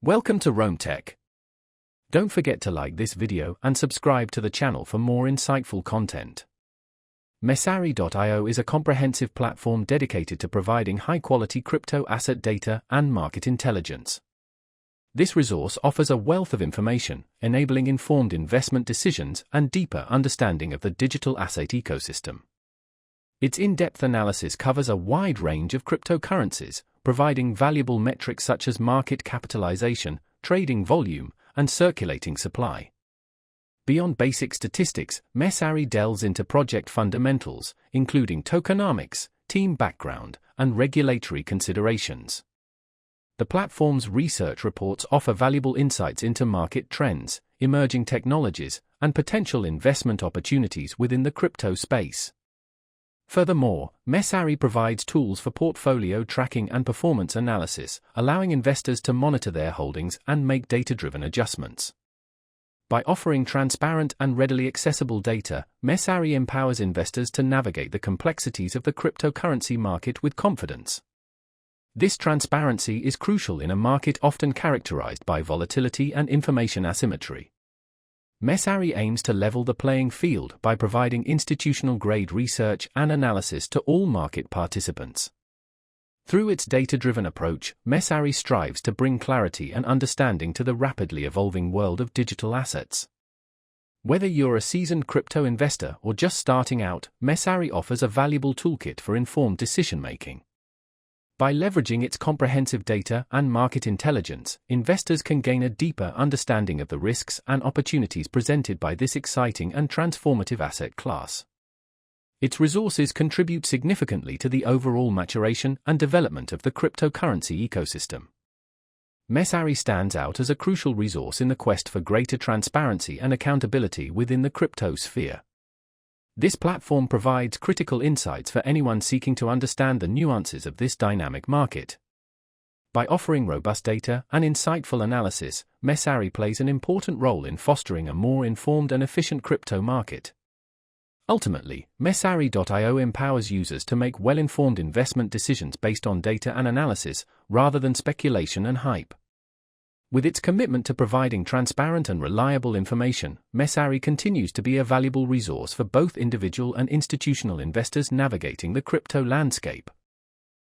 Welcome to Rome Tech. Don't forget to like this video and subscribe to the channel for more insightful content. Messari.io is a comprehensive platform dedicated to providing high-quality crypto asset data and market intelligence. This resource offers a wealth of information, enabling informed investment decisions and deeper understanding of the digital asset ecosystem. Its in-depth analysis covers a wide range of cryptocurrencies, providing valuable metrics such as market capitalization, trading volume, and circulating supply. Beyond basic statistics, Messari delves into project fundamentals, including tokenomics, team background, and regulatory considerations. The platform's research reports offer valuable insights into market trends, emerging technologies, and potential investment opportunities within the crypto space. Furthermore, Messari provides tools for portfolio tracking and performance analysis, allowing investors to monitor their holdings and make data-driven adjustments. By offering transparent and readily accessible data, Messari empowers investors to navigate the complexities of the cryptocurrency market with confidence. This transparency is crucial in a market often characterized by volatility and information asymmetry. Messari aims to level the playing field by providing institutional-grade research and analysis to all market participants. Through its data-driven approach, Messari strives to bring clarity and understanding to the rapidly evolving world of digital assets. Whether you're a seasoned crypto investor or just starting out, Messari offers a valuable toolkit for informed decision-making. By leveraging its comprehensive data and market intelligence, investors can gain a deeper understanding of the risks and opportunities presented by this exciting and transformative asset class. Its resources contribute significantly to the overall maturation and development of the cryptocurrency ecosystem. Messari stands out as a crucial resource in the quest for greater transparency and accountability within the crypto sphere. This platform provides critical insights for anyone seeking to understand the nuances of this dynamic market. By offering robust data and insightful analysis, Messari plays an important role in fostering a more informed and efficient crypto market. Ultimately, Messari.io empowers users to make well-informed investment decisions based on data and analysis, rather than speculation and hype. With its commitment to providing transparent and reliable information, Messari continues to be a valuable resource for both individual and institutional investors navigating the crypto landscape.